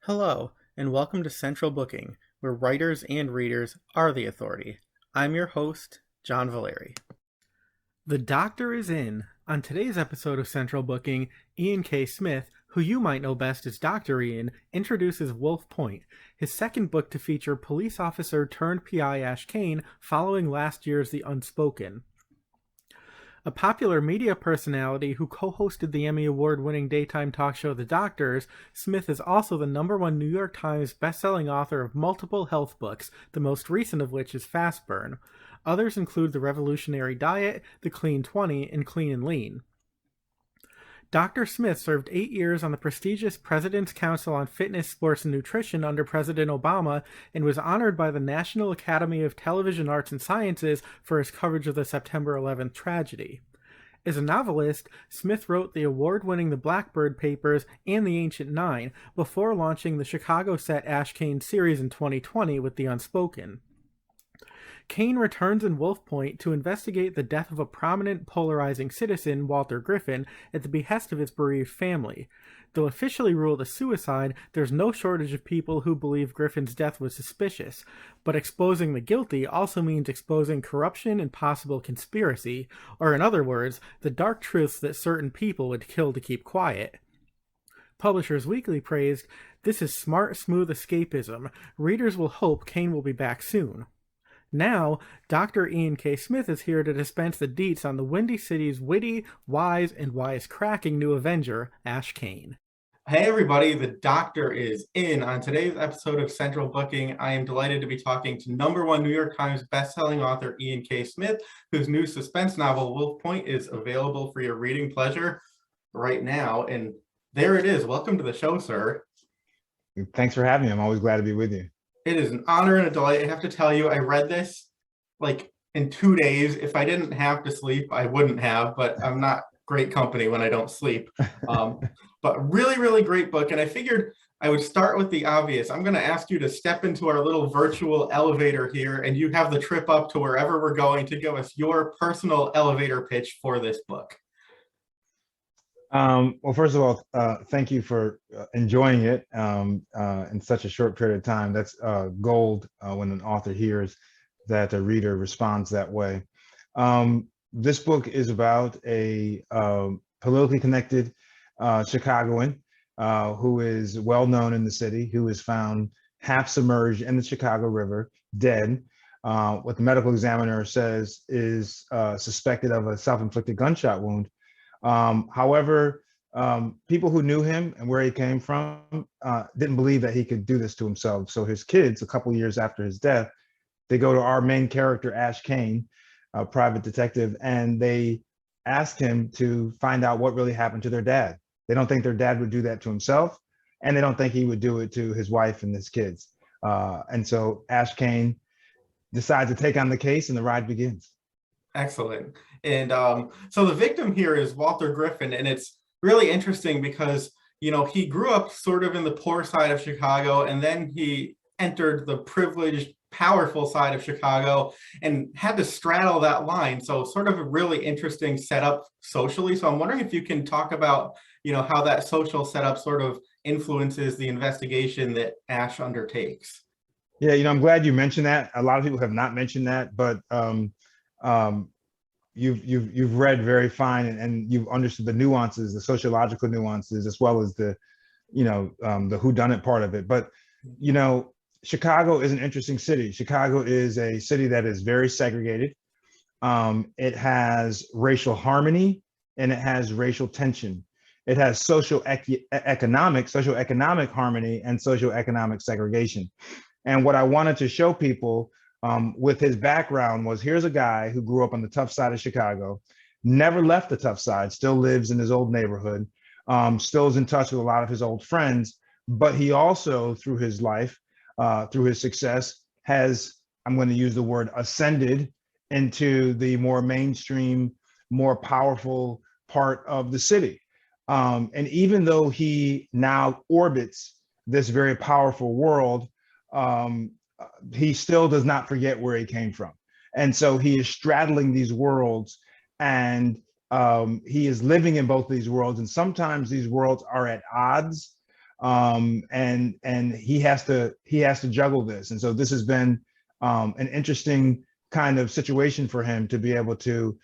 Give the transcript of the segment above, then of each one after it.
Hello, and welcome to Central Booking, where writers and readers are the authority. I'm your host, John Valeri. The Doctor is in. On today's episode of Central Booking, Ian K. Smith, who you might know best as Dr. Ian, introduces Wolf Point, his second book to feature police officer turned PI Ashe Cayne following last year's The Unspoken. A popular media personality who co-hosted the Emmy Award-winning daytime talk show The Doctors, Smith is also the #1 New York Times best-selling author of multiple health books, the most recent of which is Fast Burn. Others include The Revolutionary Diet, The Clean 20, and Clean and Lean. Dr. Smith served 8 years on the prestigious President's Council on Fitness, Sports, and Nutrition under President Obama and was honored by the National Academy of Television Arts and Sciences for his coverage of the September 11th tragedy. As a novelist, Smith wrote the award-winning The Blackbird Papers and The Ancient Nine before launching the Chicago-set Ashe Cayne series in 2020 with The Unspoken. Kane returns in Wolf Point to investigate the death of a prominent, polarizing citizen, Walter Griffin, at the behest of his bereaved family. Though officially ruled a suicide, there's no shortage of people who believe Griffin's death was suspicious, but exposing the guilty also means exposing corruption and possible conspiracy, or in other words, the dark truths that certain people would kill to keep quiet. Publishers Weekly praised, "This is smart, smooth escapism. Readers will hope Kane will be back soon." Now, Dr. Ian K. Smith is here to dispense the deets on the Windy City's witty, wise, and wisecracking new Avenger, Ashe Cayne. Hey everybody, the Doctor is in. On today's episode of Central Booking, I am delighted to be talking to #1 New York Times bestselling author Ian K. Smith, whose new suspense novel, Wolf Point, is available for your reading pleasure right now. And there it is. Welcome to the show, sir. Thanks for having me. I'm always glad to be with you. It is an honor and a delight. I have to tell you, I read this like in 2 days. If I didn't have to sleep, I wouldn't have, but I'm not great company when I don't sleep. But really, really great book. And I figured I would start with the obvious. I'm going to ask you to step into our little virtual elevator here, and you have the trip up to wherever we're going to give us your personal elevator pitch for this book. Well, first of all, thank you for enjoying it in such a short period of time. That's gold when an author hears that a reader responds that way. This book is about a politically connected Chicagoan who is well known in the city, who is found half submerged in the Chicago River, dead. What the medical examiner says is suspected of a self-inflicted gunshot wound. However, people who knew him and where he came from didn't believe that he could do this to himself. So his kids, a couple years after his death, they go to our main character, Ashe Cayne, a private detective, and they ask him to find out what really happened to their dad. They don't think their dad would do that to himself, and they don't think he would do it to his wife and his kids. And so Ashe Cayne decides to take on the case, and the ride begins. Excellent. And so the victim here is Walter Griffin, and it's really interesting because, you know, he grew up sort of in the poor side of Chicago, and then he entered the privileged, powerful side of Chicago and had to straddle that line. So sort of a really interesting setup socially. So I'm wondering if you can talk about, you know, how that social setup sort of influences the investigation that Ashe undertakes. Yeah, you know, I'm glad you mentioned that. A lot of people have not mentioned that, but you've read very fine and you've understood the nuances, the sociological nuances, as well as the, you know, the whodunit part of it. But, you know, Chicago is an interesting city. Chicago is a city that is very segregated. It has racial harmony and it has racial tension. It has socioeconomic harmony and socioeconomic segregation. And what I wanted to show people with his background was, here's a guy who grew up on the tough side of Chicago, never left the tough side, still lives in his old neighborhood, still is in touch with a lot of his old friends, but he also, through his life, through his success, has, I'm going to use the word, ascended into the more mainstream, more powerful part of the city. And even though he now orbits this very powerful world, he still does not forget where he came from. And so he is straddling these worlds, and he is living in both these worlds. And sometimes these worlds are at odds. and he has to juggle this. And so this has been an interesting kind of situation for him to be able to,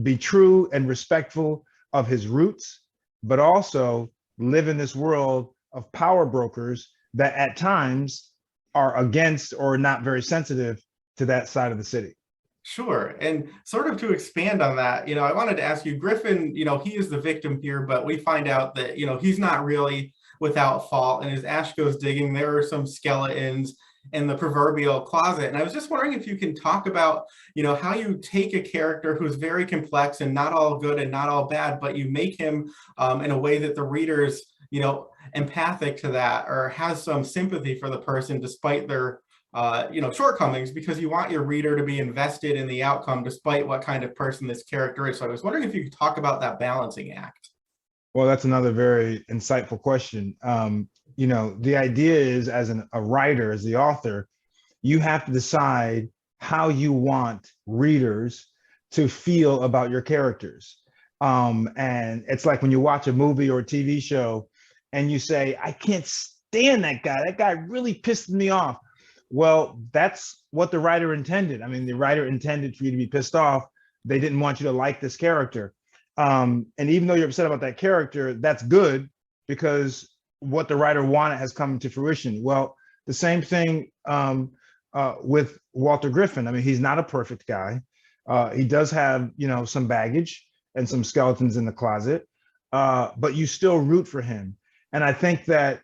be true and respectful of his roots, but also live in this world of power brokers that at times are against or not very sensitive to that side of the city. Sure. And sort of to expand on that, I wanted to ask you, Griffin, he is the victim here, but we find out that, he's not really without fault. And as Ashe goes digging, there are some skeletons in the proverbial closet. And I was just wondering if you can talk about, how you take a character who's very complex and not all good and not all bad, but you make him in a way that the readers, empathic to that or has some sympathy for the person despite their shortcomings, because you want your reader to be invested in the outcome despite what kind of person this character is. So I was wondering if you could talk about that balancing act. Well, that's another very insightful question. The idea is, as a writer, as the author, you have to decide how you want readers to feel about your characters. And it's like when you watch a movie or a TV show and you say, I can't stand that guy. That guy really pissed me off. Well, that's what the writer intended. I mean, the writer intended for you to be pissed off. They didn't want you to like this character. And even though you're upset about that character, that's good because what the writer wanted has come to fruition. Well, the same thing with Walter Griffin. I mean, he's not a perfect guy. He does have, some baggage and some skeletons in the closet, but you still root for him. And I think that,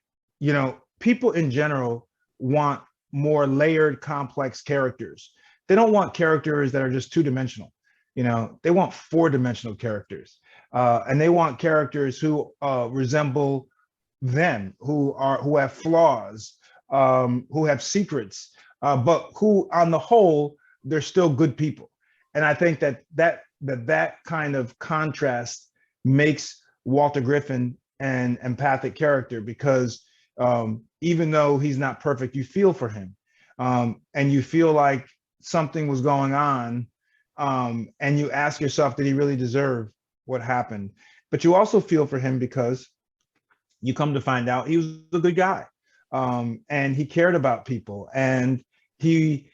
people in general want more layered, complex characters. They don't want characters that are just two-dimensional. They want four-dimensional characters, and they want characters who resemble them, who have flaws, who have secrets, but who, on the whole, they're still good people. And I think that kind of contrast makes Walter Griffin an empathic character because even though he's not perfect, you feel for him, and you feel like something was going on, and you ask yourself, did he really deserve what happened? But you also feel for him because you come to find out he was a good guy, and he cared about people, and he,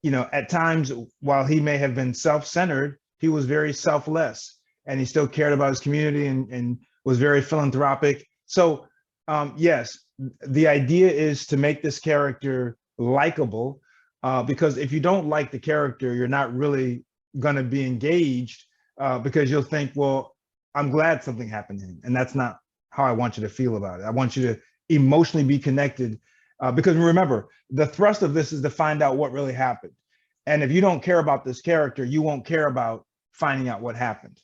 at times, while he may have been self-centered, he was very selfless, and he still cared about his community and was very philanthropic. So yes, the idea is to make this character likable, because if you don't like the character, you're not really going to be engaged, because you'll think, well, I'm glad something happened to him. And that's not how I want you to feel about it. I want you to emotionally be connected, because remember, the thrust of this is to find out what really happened. And if you don't care about this character, you won't care about finding out what happened.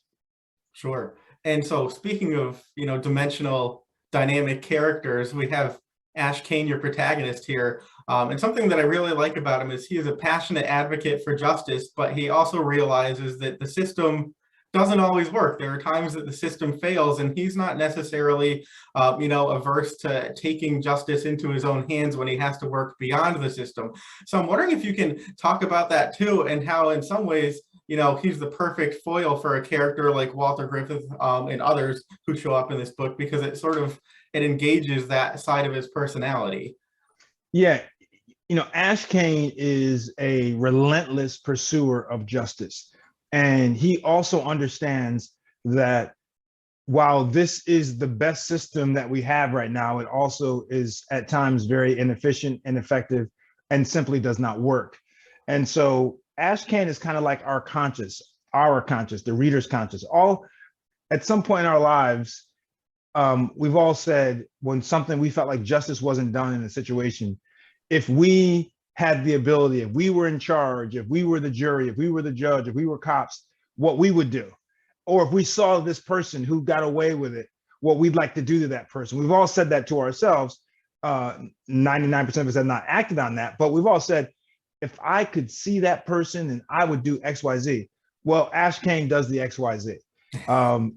Sure. And so speaking of, dimensional dynamic characters, we have Ashe Cayne, your protagonist here. And something that I really like about him is he is a passionate advocate for justice, but he also realizes that the system doesn't always work. There are times that the system fails, and he's not necessarily, averse to taking justice into his own hands when he has to work beyond the system. So I'm wondering if you can talk about that too, and how in some ways, he's the perfect foil for a character like Walter Griffith and others who show up in this book, because it engages that side of his personality. Yeah. Ashe Cayne is a relentless pursuer of justice. And he also understands that while this is the best system that we have right now, it also is at times very inefficient, ineffective, and simply does not work. And so Ashe Cayne is kind of like our conscience, the reader's conscience. All at some point in our lives, we've all said when something we felt like justice wasn't done in a situation, if we had the ability, if we were in charge, if we were the jury, if we were the judge, if we were cops, what we would do. Or if we saw this person who got away with it, what we'd like to do to that person. We've all said that to ourselves. 99% of us have not acted on that, but we've all said, if I could see that person and I would do XYZ. Well, Ashe Cayne does the XYZ.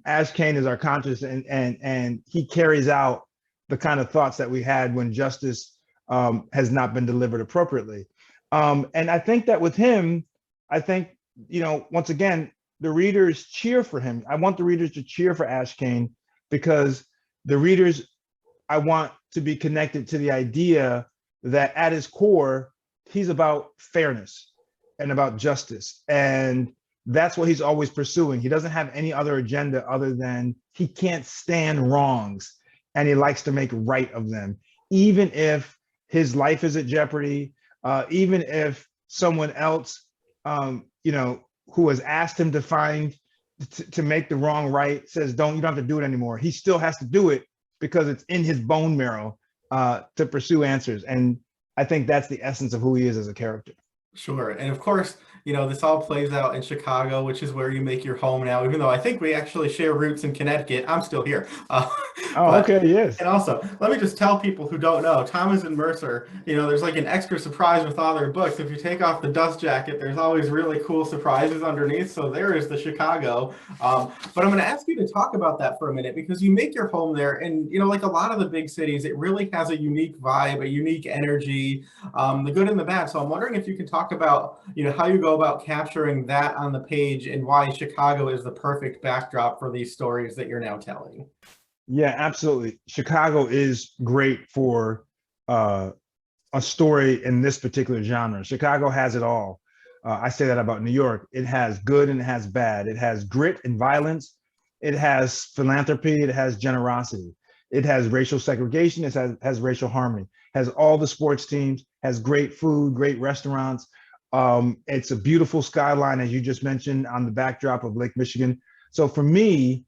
Ashe Cayne is our conscience, and he carries out the kind of thoughts that we had when justice has not been delivered appropriately. And I think that with him, once again, the readers cheer for him. I want the readers to cheer for Ashe Cayne because the readers I want to be connected to the idea that at his core, he's about fairness and about justice. And that's what he's always pursuing. He doesn't have any other agenda other than he can't stand wrongs and he likes to make right of them, even if his life is at jeopardy, even if someone else, who has asked him to make the wrong right says, you don't have to do it anymore. He still has to do it because it's in his bone marrow to pursue answers. And I think that's the essence of who he is as a character. Sure. And of course, this all plays out in Chicago, which is where you make your home now, even though I think we actually share roots in Connecticut. I'm still here. Okay, yes. And also, let me just tell people who don't know, Thomas and Mercer, there's like an extra surprise with all their books. If you take off the dust jacket, there's always really cool surprises underneath. So there is the Chicago. But I'm going to ask you to talk about that for a minute, because you make your home there. And, like a lot of the big cities, it really has a unique vibe, a unique energy, the good and the bad. So I'm wondering if you can talk about, how you go about capturing that on the page and why Chicago is the perfect backdrop for these stories that you're now telling. Yeah, absolutely. Chicago is great for a story in this particular genre. Chicago has it all. I say that about New York. It has good and it has bad. It has grit and violence. It has philanthropy. It has generosity. It has racial segregation. It has racial harmony. Has all the sports teams. Has great food, great restaurants. It's a beautiful skyline, as you just mentioned, on the backdrop of Lake Michigan. So for me,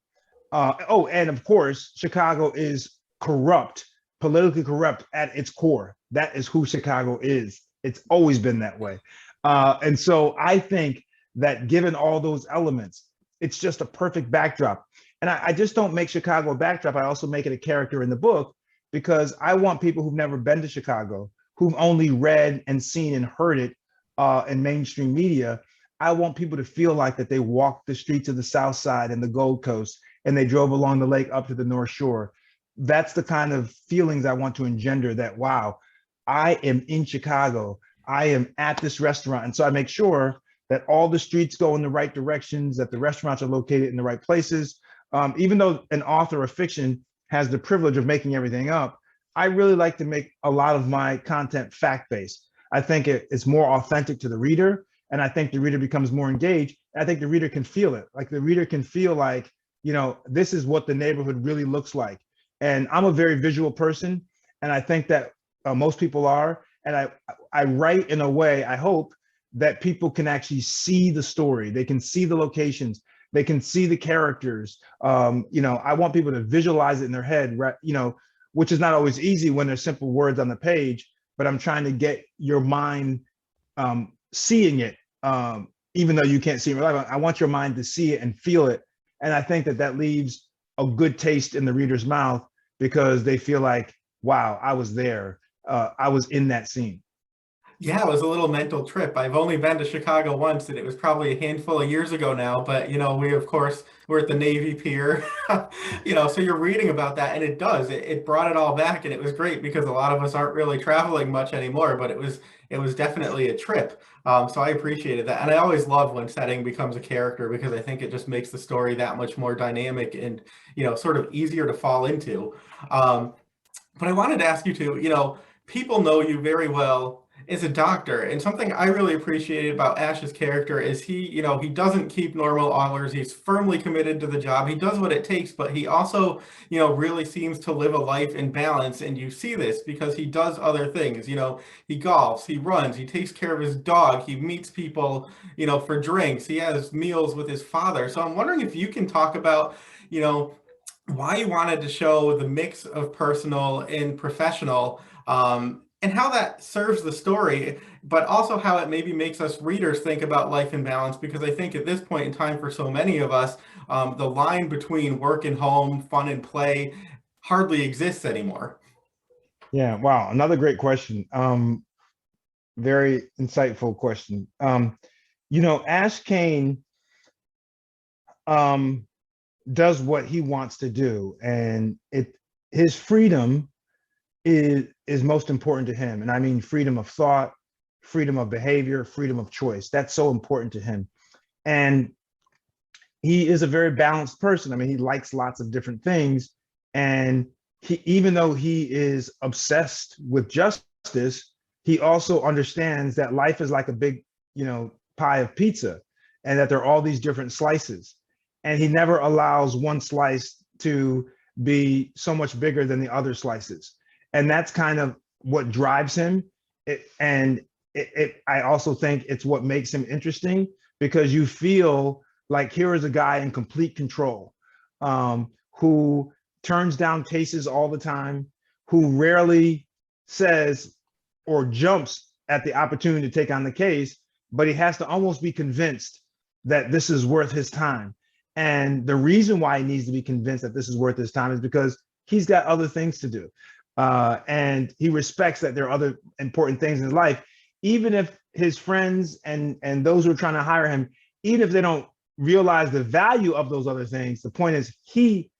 and of course, Chicago is corrupt, politically corrupt at its core. That is who Chicago is. It's always been that way. And so I think that given all those elements, it's just a perfect backdrop. And I just don't make Chicago a backdrop. I also make it a character in the book, because I want people who've never been to Chicago, who've only read and seen and heard it in mainstream media. I want people to feel like that they walked the streets of the South Side and the Gold Coast, and they drove along the lake up to the North Shore. That's the kind of feelings I want to engender, that, wow, I am in Chicago. I am at this restaurant. And so I make sure that all the streets go in the right directions, that the restaurants are located in the right places. Even though an author of fiction has the privilege of making everything up, I really like to make a lot of my content fact-based. I think it's more authentic to the reader, and I think the reader becomes more engaged. I think the reader can feel it. Like the reader can feel like, this is what the neighborhood really looks like. And I'm a very visual person, and I think that most people are. And I write in a way, I hope, that people can actually see the story. They can see the locations. They can see the characters. I want people to visualize it in their head, right? Which is not always easy when there's simple words on the page, but I'm trying to get your mind seeing it, even though you can't see it in real life. I want your mind to see it and feel it. And I think that leaves a good taste in the reader's mouth, because they feel like, wow, I was there. I was in that scene. Yeah, it was a little mental trip. I've only been to Chicago once, and it was probably a handful of years ago now. But, we, of course, we're at the Navy Pier, so you're reading about that. And it brought it all back. And it was great, because a lot of us aren't really traveling much anymore. But it was definitely a trip. So I appreciated that. And I always love when setting becomes a character, because I think it just makes the story that much more dynamic and, sort of easier to fall into. But I wanted to ask you too, people know you very well as a doctor, and something I really appreciated about Ashe's character is he doesn't keep normal hours. He's firmly committed to the job. He does what it takes, but he also, really seems to live a life in balance. And you see this because he does other things. He golfs, he runs, he takes care of his dog, he meets people, for drinks. He has meals with his father. So I'm wondering if you can talk about, why you wanted to show the mix of personal and professional, and how that serves the story, but also how it maybe makes us readers think about life in balance. Because I think at this point in time, for so many of us, the line between work and home, fun and play, hardly exists anymore. Yeah, wow, another great question. Very insightful question. Ashe Cayne does what he wants to do, and his freedom is most important to him. And I mean freedom of thought, freedom of behavior, freedom of choice. That's so important to him. And he is a very balanced person. I mean, he likes lots of different things, and even though he is obsessed with justice, he also understands that life is like a big, pie of pizza, and that there are all these different slices. And he never allows one slice to be so much bigger than the other slices. And that's kind of what drives him. I also think it's what makes him interesting, because you feel like here is a guy in complete control, who turns down cases all the time, who rarely says or jumps at the opportunity to take on the case, but he has to almost be convinced that this is worth his time. And the reason why he needs to be convinced that this is worth his time is because he's got other things to do. And he respects that there are other important things in his life, even if his friends and those who are trying to hire him, even if they don't realize the value of those other things, the point is he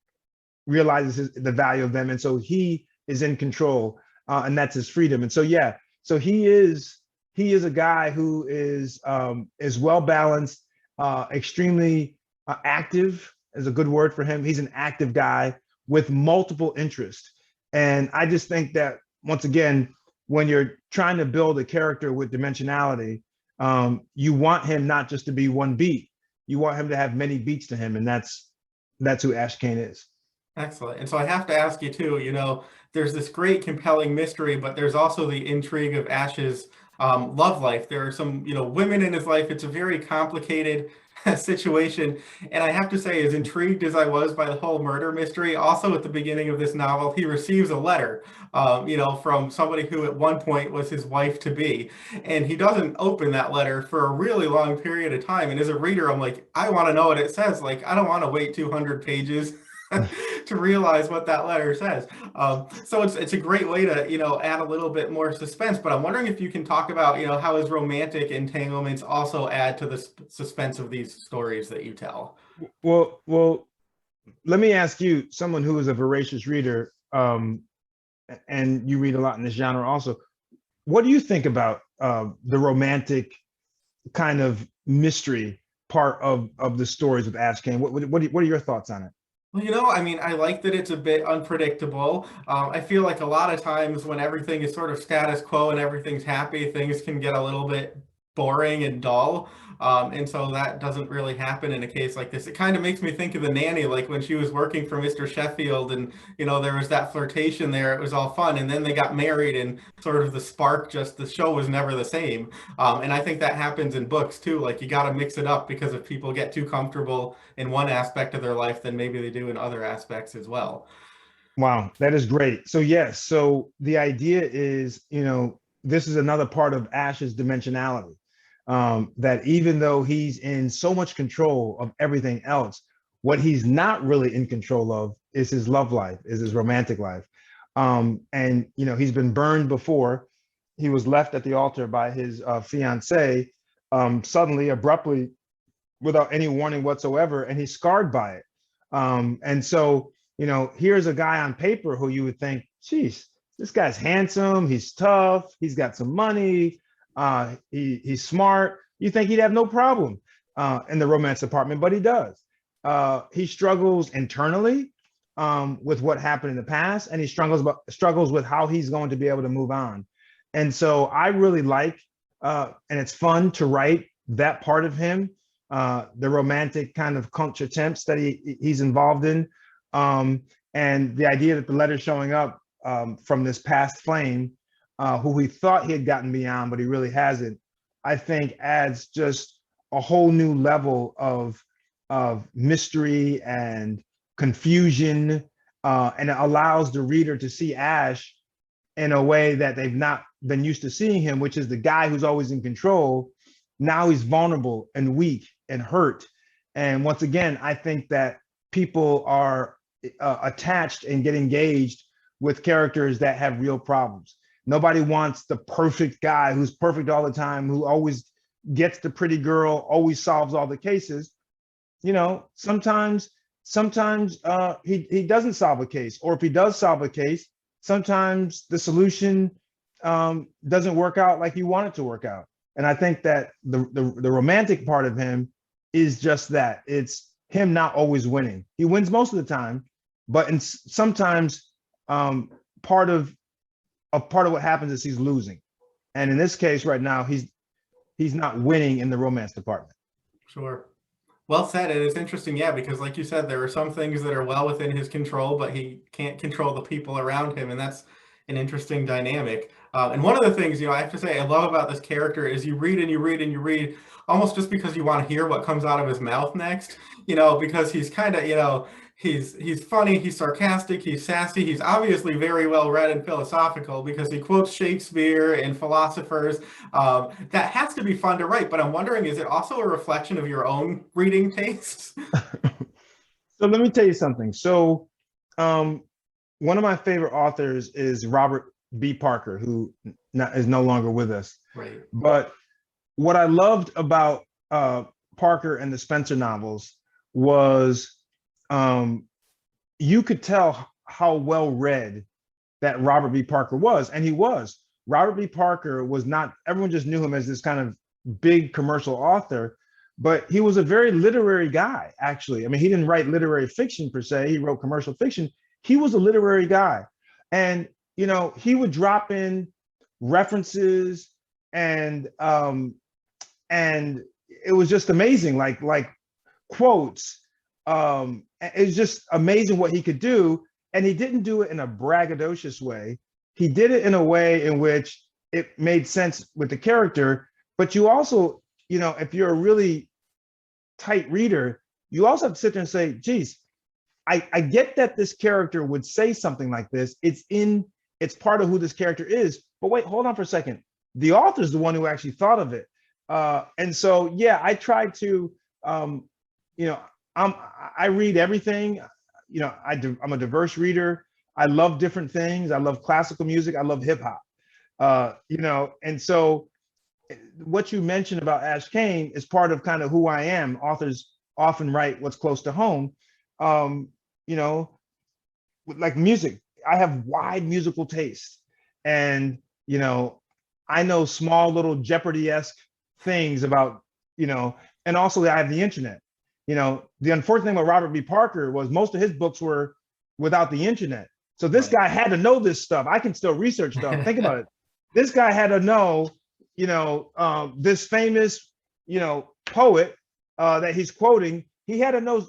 realizes the value of them. And so he is in control, and that's his freedom. And so, yeah, so he is a guy who is well balanced, extremely active is a good word for him. He's an active guy with multiple interests. And I just think that, once again, when you're trying to build a character with dimensionality, you want him not just to be one beat. You want him to have many beats to him. And that's who Ashe Cayne is. Excellent. And so I have to ask you too, there's this great compelling mystery, but there's also the intrigue of Ashe's love life. There are some, women in his life. It's a very complicated situation. And I have to say, as intrigued as I was by the whole murder mystery, also at the beginning of this novel, he receives a letter, from somebody who at one point was his wife to be. And he doesn't open that letter for a really long period of time. And as a reader, I'm like, I want to know what it says. Like, I don't want to wait 200 pages to realize what that letter says. So it's a great way to, add a little bit more suspense, but I'm wondering if you can talk about, how his romantic entanglements also add to the suspense of these stories that you tell. Well, let me ask you, someone who is a voracious reader, and you read a lot in this genre also, what do you think about the romantic kind of mystery part of the stories with Ashe Cayne? What are your thoughts on it? Well, I like that it's a bit unpredictable. I feel like a lot of times when everything is sort of status quo and everything's happy, things can get a little bit boring and dull. And so that doesn't really happen in a case like this. It kind of makes me think of The Nanny, like when she was working for Mr. Sheffield and, there was that flirtation there. It was all fun. And then they got married and sort of the spark, just the show was never the same. And I think that happens in books too. Like you got to mix it up, because if people get too comfortable in one aspect of their life, then maybe they do in other aspects as well. Wow, that is great. So yes, so the idea is, this is another part of Ashe's dimensionality. That even though he's in so much control of everything else, what he's not really in control of is his love life, is his romantic life. And he's been burned before. He was left at the altar by his fiancée, suddenly, abruptly, without any warning whatsoever, and he's scarred by it. And so, here's a guy on paper who you would think, geez, this guy's handsome, he's tough, he's got some money, he's smart. You think he'd have no problem in the romance department, but he does. He struggles internally with what happened in the past, and he struggles with how he's going to be able to move on. And so I really like, and it's fun to write that part of him, the romantic kind of contretemps that he's involved in, and the idea that the letter's showing up from this past flame, who we thought he had gotten beyond, but he really hasn't, I think adds just a whole new level of mystery and confusion, and it allows the reader to see Ashe in a way that they've not been used to seeing him, which is the guy who's always in control. Now he's vulnerable and weak and hurt. And once again, I think that people are attached and get engaged with characters that have real problems. Nobody wants the perfect guy who's perfect all the time, who always gets the pretty girl, always solves all the cases. Sometimes he doesn't solve a case, or if he does solve a case, sometimes the solution doesn't work out like you want it to work out. And I think that the romantic part of him is just that. It's him not always winning. He wins most of the time, but sometimes part of what happens is he's losing. And in this case right now, he's not winning in the romance department. Sure. Well said. And it's interesting, yeah, because like you said, there are some things that are well within his control, but he can't control the people around him. And that's an interesting dynamic. And one of the things, I have to say I love about this character is you read and you read and you read almost just because you want to hear what comes out of his mouth next, because he's kind of, he's funny, he's sarcastic, he's sassy, he's obviously very well read and philosophical because he quotes Shakespeare and philosophers. That has to be fun to write, but I'm wondering, is it also a reflection of your own reading tastes? So let me tell you something. So one of my favorite authors is Robert B. Parker, who is no longer with us. Right. But what I loved about Parker and the Spencer novels was you could tell how well read that Robert B. Parker was. And he was. Robert B. Parker was not, everyone just knew him as this kind of big commercial author, but he was a very literary guy, actually. I mean, he didn't write literary fiction per se, he wrote commercial fiction. He was a literary guy. And, he would drop in references and it was just amazing, like quotes. It's just amazing what he could do. And he didn't do it in a braggadocious way. He did it in a way in which it made sense with the character. But you also, if you're a really tight reader, you also have to sit there and say, geez, I get that this character would say something like this. It's part of who this character is. But wait, hold on for a second. The author's the one who actually thought of it. And so, yeah, I try to, I read everything. I'm a diverse reader. I love different things. I love classical music. I love hip hop. And so what you mentioned about Ashe Cayne is part of kind of who I am. Authors often write what's close to home. Like music, I have wide musical taste. And, I know small little Jeopardy-esque things about, and also I have the internet. The unfortunate thing with Robert B. Parker was most of his books were without the internet. So this guy had to know this stuff. I can still research stuff. Think about it. This guy had to know, this famous, poet that he's quoting. He had to know,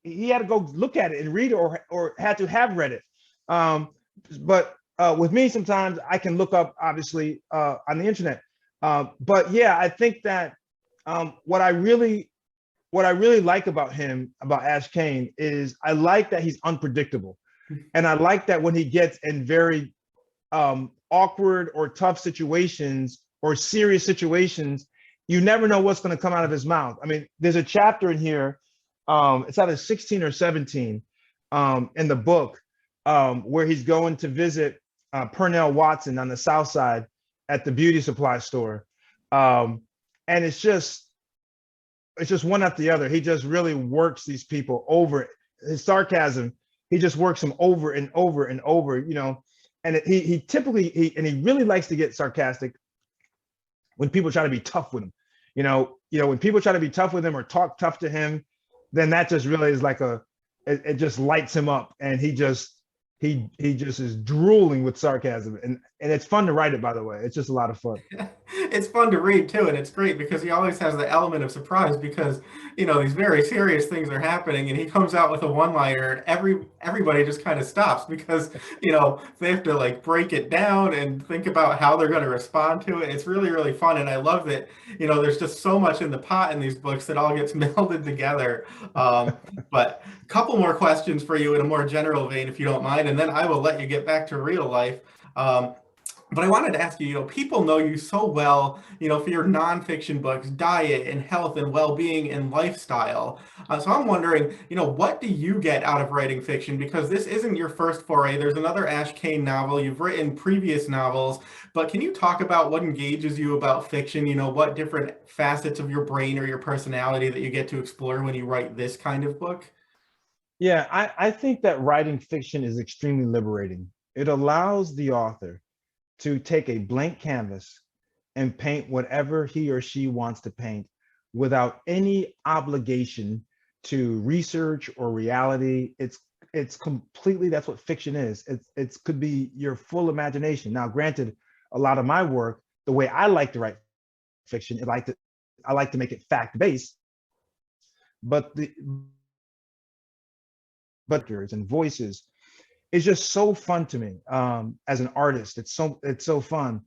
he had to go look at it and read it or had to have read it. But with me, sometimes I can look up, obviously, on the internet. But yeah, I think that what I really like about him, about Ashe Cayne, is I like that he's unpredictable. And I like that when he gets in very awkward or tough situations or serious situations, you never know what's going to come out of his mouth. I mean, there's a chapter in here, it's either 16 or 17 in the book, where he's going to visit Purnell Watson on the South Side at the beauty supply store. And it's just one after the other. He just really works these people over. His sarcasm, he just works them over and over and over, and he typically really likes to get sarcastic when people try to be tough with him. When people try to be tough with him or talk tough to him, then that just really is like it just lights him up, and he just is drooling with sarcasm, and it's fun to write it, by the way. It's just a lot of fun. It's fun to read too, and it's great because he always has the element of surprise because these very serious things are happening and he comes out with a one-liner and everybody just kind of stops because they have to like break it down and think about how they're going to respond to it. It's really, really fun, and I love that there's just so much in the pot in these books that all gets melded together. But a couple more questions for you in a more general vein, if you don't mind, and then I will let you get back to real life. But I wanted to ask you, people know you so well, for your nonfiction books, diet and health and well-being and lifestyle. So I'm wondering, what do you get out of writing fiction? Because this isn't your first foray. There's another Ashe Cayne novel. You've written previous novels, but can you talk about what engages you about fiction? What different facets of your brain or your personality that you get to explore when you write this kind of book? Yeah, I think that writing fiction is extremely liberating. It allows the author to take a blank canvas and paint whatever he or she wants to paint without any obligation to research or reality. It's it's completely, that's what fiction is. It's could be your full imagination. Now, granted, a lot of my work, the way I like to write fiction, I like to make it fact based, but the characters and voices is just so fun to me. As an artist, it's so fun.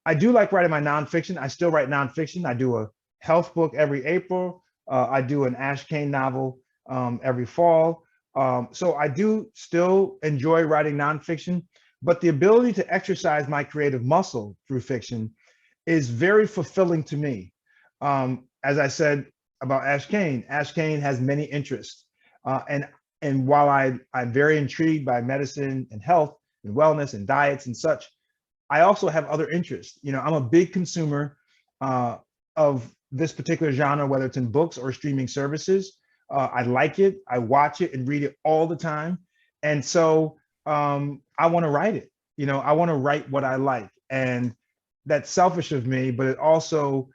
I do like writing my nonfiction. I still write nonfiction. I do a health book every April. I do an Ashe Cayne novel every fall. So I do still enjoy writing nonfiction, but the ability to exercise my creative muscle through fiction is very fulfilling to me. As I said about Ashe Cayne has many interests. And while I'm very intrigued by medicine and health and wellness and diets and such, I also have other interests. You know, I'm a big consumer of this particular genre, whether it's in books or streaming services. I like it, I watch it and read it all the time. And so I want to write it. You know, I want to write what I like. And that's selfish of me, but it also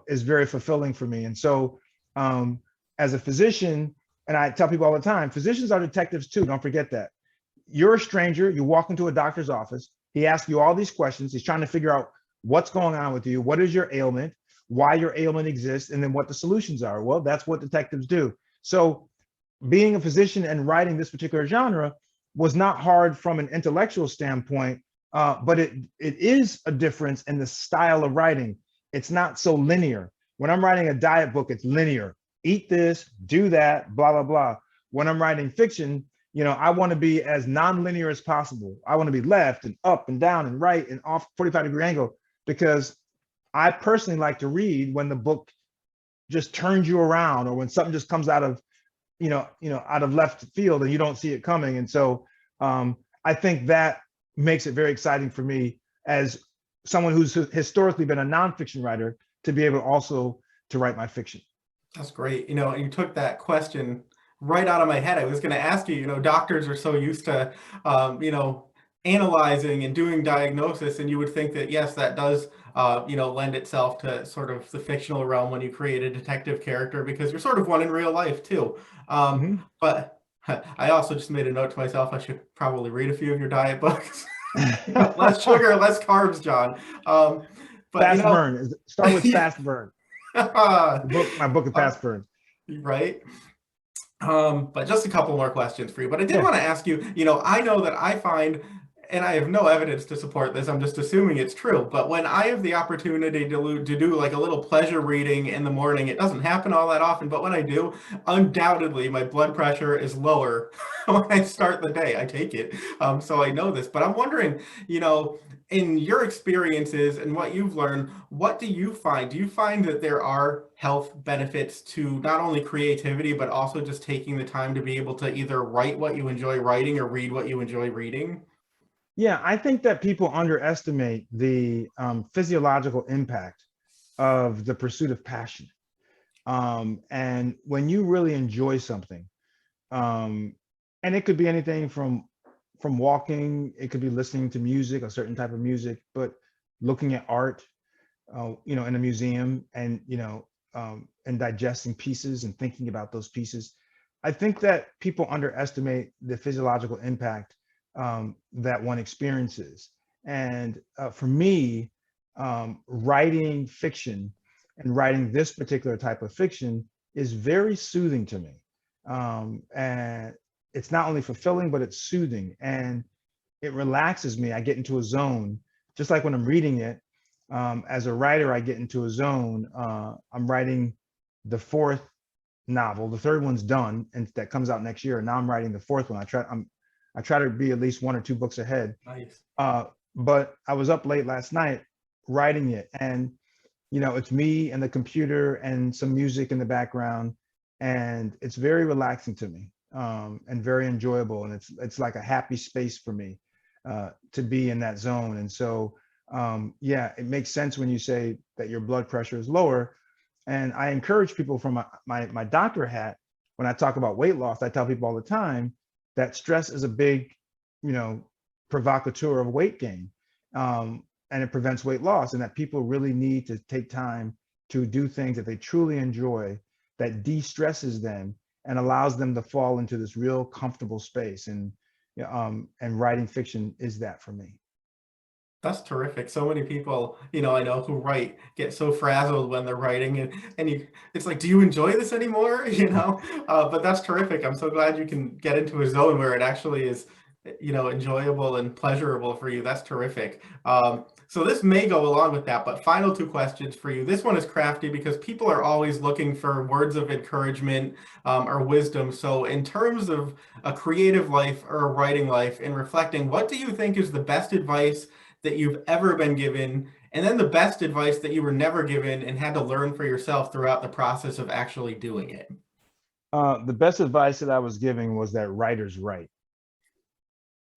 is very fulfilling for me. And so as a physician, and I tell people all the time, physicians are detectives too, don't forget that. You're a stranger, you walk into a doctor's office, he asks you all these questions, he's trying to figure out what's going on with you, what is your ailment, why your ailment exists, and then what the solutions are. Well, that's what detectives do. So being a physician and writing this particular genre was not hard from an intellectual standpoint, but it is a difference in the style of writing. It's not so linear. When I'm writing a diet book, it's linear. Eat this, do that, blah, blah, blah. When I'm writing fiction, you know, I want to be as non-linear as possible. I want to be left and up and down and right and off 45-degree angle, because I personally like to read when the book just turns you around, or when something just comes out of, out of left field and you don't see it coming. And so I think that makes it very exciting for me as someone who's historically been a nonfiction writer to be able also to write my fiction. That's great. You know, you took that question right out of my head. I was going to ask you, you know, doctors are so used to, analyzing and doing diagnosis, and you would think that, yes, that does, lend itself to sort of the fictional realm when you create a detective character, because you're sort of one in real life too. But I also just made a note to myself, I should probably read a few of your diet books. Less sugar, less carbs, John. But fast burn. Start with fast burn. My book is fast burn. Right. But just a couple more questions for you. But I did want to ask you, you know, I know that I find, and I have no evidence to support this, I'm just assuming it's true, but when I have the opportunity to do like a little pleasure reading in the morning, it doesn't happen all that often, but when I do, undoubtedly my blood pressure is lower when I start the day. I take it. So I know this, but I'm wondering, you know, in your experiences and what you've learned, what do you find? Do you find that there are health benefits to not only creativity, but also just taking the time to be able to either write what you enjoy writing or read what you enjoy reading? Yeah, I think that people underestimate the physiological impact of the pursuit of passion. And when you really enjoy something, and it could be anything from walking, it could be listening to music, a certain type of music, but looking at art, in a museum, and and digesting pieces and thinking about those pieces. I think that people underestimate the physiological impact that one experiences. And for me, writing fiction and writing this particular type of fiction is very soothing to me. And it's not only fulfilling, but it's soothing and it relaxes me. I get into a zone, just like when I'm reading it. As a writer, I get into a zone. I'm writing the fourth novel. The third one's done, and that comes out next year. And now I'm writing the fourth one. I try to be at least 1 or 2 books ahead. Nice. But I was up late last night writing it, and it's me and the computer and some music in the background, and it's very relaxing to me, and very enjoyable. And it's like a happy space for me to be in that zone. And so, yeah, it makes sense when you say that your blood pressure is lower. And I encourage people from my doctor hat, when I talk about weight loss, I tell people all the time that stress is a big, provocateur of weight gain, and it prevents weight loss, and that people really need to take time to do things that they truly enjoy, that de-stresses them, and allows them to fall into this real comfortable space. And writing fiction is that for me. That's terrific. So many people, I know who write get so frazzled when they're writing, and it's like, do you enjoy this anymore? But that's terrific. I'm so glad you can get into a zone where it actually is, enjoyable and pleasurable for you. That's terrific. So this may go along with that, but final two questions for you. This one is crafty because people are always looking for words of encouragement or wisdom. So in terms of a creative life or a writing life and reflecting, what do you think is the best advice that you've ever been given, and then the best advice that you were never given and had to learn for yourself throughout the process of actually doing it? The best advice that I was giving was that writers write.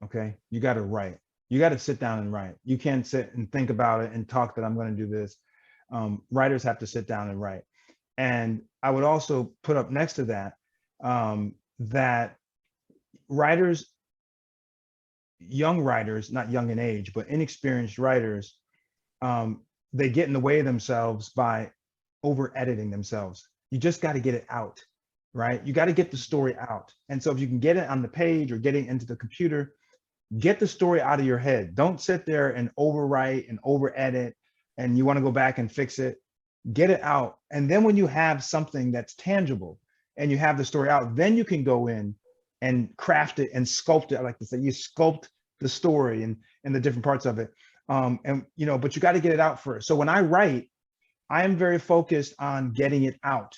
Okay, you got to write. You got to sit down and write. You can't sit and think about it and talk that I'm going to do this. Writers have to sit down and write. And I would also put up next to that that writers, young writers, not young in age, but inexperienced writers, they get in the way of themselves by over editing themselves. You just got to get it out, right? You got to get the story out. And so if you can get it on the page or getting into the computer, get the story out of your head. Don't sit there and overwrite and over edit and you want to go back and fix it. Get it out. And then when you have something that's tangible and you have the story out, then you can go in and craft it and sculpt it. I like to say, you sculpt the story and the different parts of it. But you got to get it out first. So when I write, I am very focused on getting it out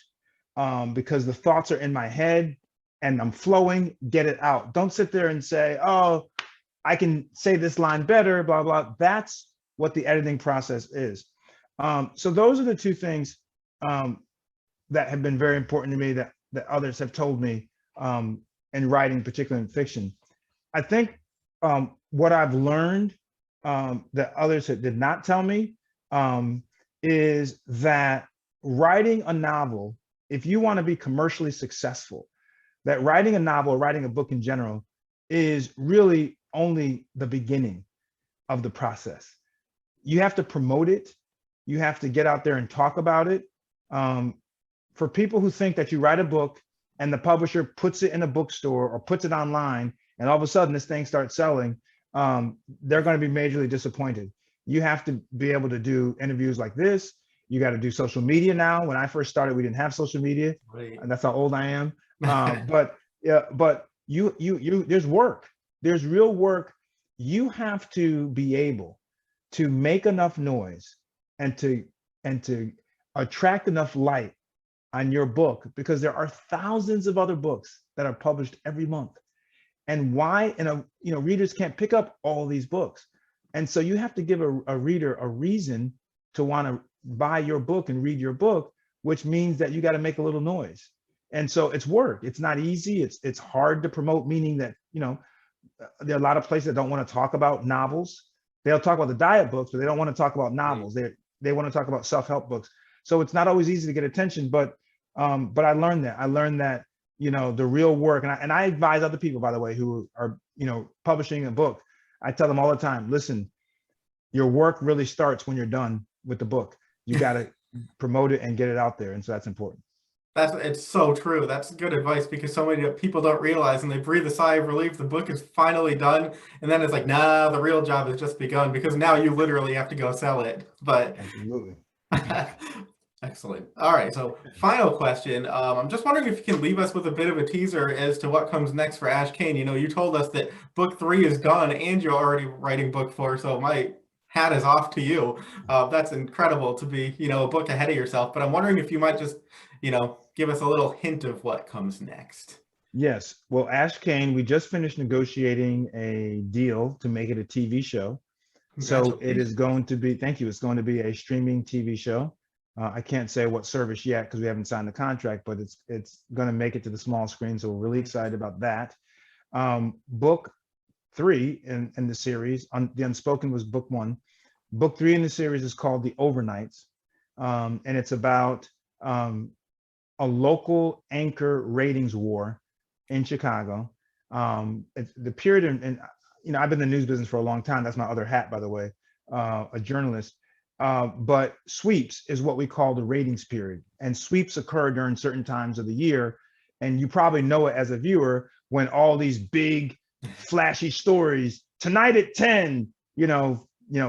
because the thoughts are in my head and I'm flowing. Get it out. Don't sit there and say, oh, I can say this line better, blah, blah. That's what the editing process is. So those are the two things that have been very important to me that others have told me in writing, particularly in fiction. I think what I've learned that others did not tell me is that writing a novel, if you want to be commercially successful, that writing a novel or writing a book in general is really only the beginning of the process. You have to promote it. You have to get out there and talk about it. For people who think that you write a book and the publisher puts it in a bookstore or puts it online and all of a sudden this thing starts selling, they're going to be majorly disappointed. You have to be able to do interviews like this. You got to do social media now. When I first started, we didn't have social media. Right. And that's how old I am. But you there's work. There's real work. You have to be able to make enough noise and to attract enough light on your book, because there are thousands of other books that are published every month. And why? Readers can't pick up all these books. And so you have to give a reader a reason to want to buy your book and read your book, which means that you got to make a little noise. And so it's work. It's not easy. It's hard to promote, meaning that, there are a lot of places that don't want to talk about novels. They'll talk about the diet books, but they don't want to talk about novels. They want to talk about self-help books. So it's not always easy to get attention, but I learned that. I learned that, the real work, and I advise other people, by the way, who are, publishing a book. I tell them all the time, listen, your work really starts when you're done with the book. You got to promote it and get it out there. And so that's important. It's so true. That's good advice, because so many people don't realize, and they breathe a sigh of relief. The book is finally done. And then it's like, nah, the real job has just begun, because now you literally have to go sell it. But absolutely. Excellent. All right. So final question. I'm just wondering if you can leave us with a bit of a teaser as to what comes next for Ashe Cayne. You told us that book 3 is done and you're already writing book 4. So my hat is off to you. That's incredible to be, a book ahead of yourself. But I'm wondering if you might just, give us a little hint of what comes next. Yes. Well, Ashe Cayne, we just finished negotiating a deal to make it a TV show. So it is going to be, thank you, it's going to be a streaming TV show. I can't say what service yet because we haven't signed the contract, but it's going to make it to the small screen. So we're really excited about that. Book 3 in the series, The Unspoken was book 1. Book 3 in the series is called The Overnights. And it's about a local anchor ratings war in Chicago. It's the period, and I've been in the news business for a long time. That's my other hat, by the way, a journalist. But sweeps is what we call the ratings period. And sweeps occur during certain times of the year. And you probably know it as a viewer when all these big, flashy stories tonight at 10,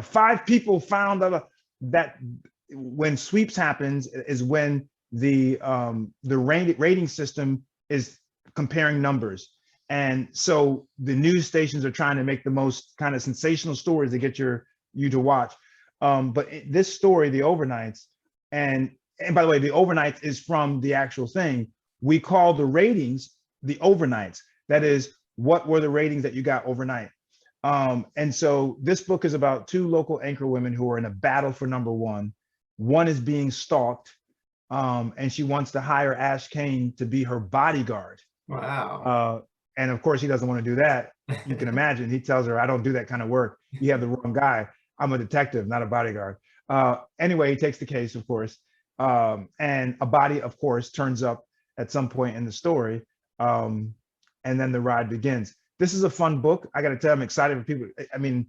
5 people found that when sweeps happens is when the rating system is comparing numbers. And so the news stations are trying to make the most kind of sensational stories to get you to watch. But this story, The Overnights, and by the way, The Overnights is from the actual thing. We call the ratings the overnights. That is, what were the ratings that you got overnight? And so this book is about 2 local anchor women who are in a battle for number one. One is being stalked, and she wants to hire Ashe Cayne to be her bodyguard. Wow. And of course, he doesn't want to do that. You can imagine. He tells her, I don't do that kind of work. You have the wrong guy. I'm a detective, not a bodyguard. Anyway, he takes the case, of course. And a body, of course, turns up at some point in the story. And then the ride begins. This is a fun book. I got to tell you, I'm excited for people. I mean,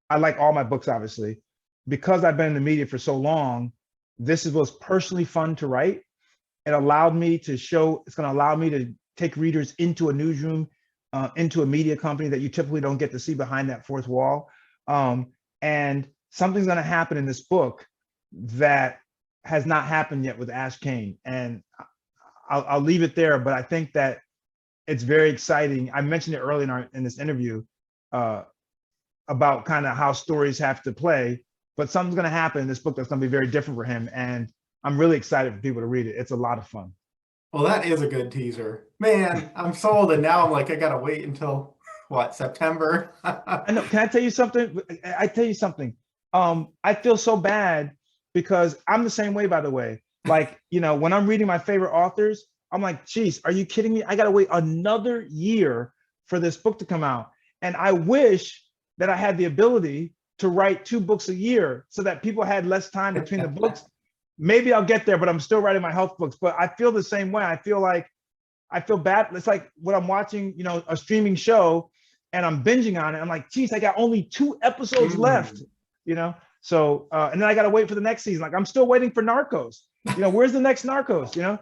I like all my books, obviously. Because I've been in the media for so long, this was personally fun to write. It allowed me to show, it's going to allow me to take readers into a newsroom, into a media company that you typically don't get to see behind that fourth wall. And something's going to happen in this book that has not happened yet with Ashe Cayne. And I'll leave it there, but I think that it's very exciting. I mentioned it earlier in this interview about kind of how stories have to play, but something's going to happen in this book that's going to be very different for him. And I'm really excited for people to read it. It's a lot of fun. Well, that is a good teaser. Man, I'm sold. And now I'm like, I got to wait until what, September? I know. Can I tell you something? I tell you something. I feel so bad because I'm the same way, by the way. Like, when I'm reading my favorite authors, I'm like, geez, are you kidding me? I got to wait another year for this book to come out. And I wish that I had the ability to write 2 books a year so that people had less time between the books. Maybe I'll get there, but I'm still writing my health books. But I feel the same way. I feel bad. It's like when I'm watching, a streaming show and I'm binging on it. I'm like, geez, I got only 2 episodes left, So, and then I got to wait for the next season. Like I'm still waiting for Narcos. Where's the next Narcos?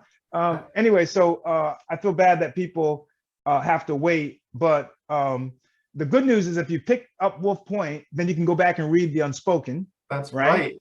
Anyway, so I feel bad that people have to wait. But the good news is if you pick up Wolf Point, then you can go back and read The Unspoken. That's right.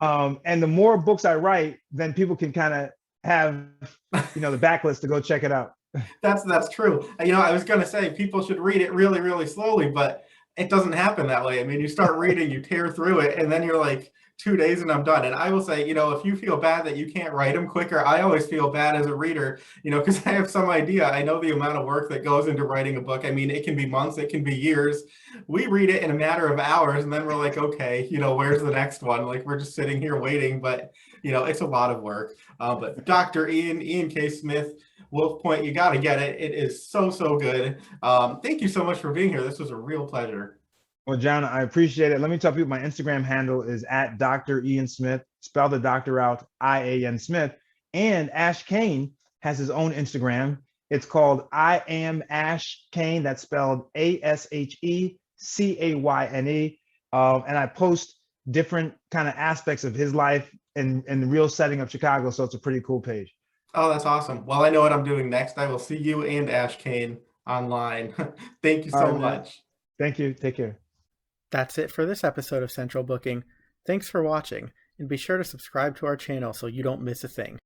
And the more books I write, then people can kind of have, the backlist to go check it out. That's true. I was going to say people should read it really, really slowly, but it doesn't happen that way. I mean, you start reading, you tear through it, and then you're like 2 days and I'm done. And I will say, if you feel bad that you can't write them quicker, I always feel bad as a reader, because I have some idea. I know the amount of work that goes into writing a book. I mean, it can be months, it can be years. We read it in a matter of hours and then we're like, okay, where's the next one? Like we're just sitting here waiting, but it's a lot of work. But Dr. Ian K. Smith, Wolf Point, you got to get it. It is so, so good. Thank you so much for being here. This was a real pleasure. Well, John, I appreciate it. Let me tell you, my Instagram handle is at Dr. Ian Smith. Spell the doctor out, I-A-N Smith. And Ashe Cayne has his own Instagram. It's called I Am Ashe Cayne. That's spelled ASHECAYNE. And I post different kind of aspects of his life in the real setting of Chicago. So it's a pretty cool page. Oh, that's awesome. Well, I know what I'm doing next. I will see you and Ashe Cayne online. Thank you so much. Thank you. Take care. That's it for this episode of Central Booking. Thanks for watching, and be sure to subscribe to our channel so you don't miss a thing.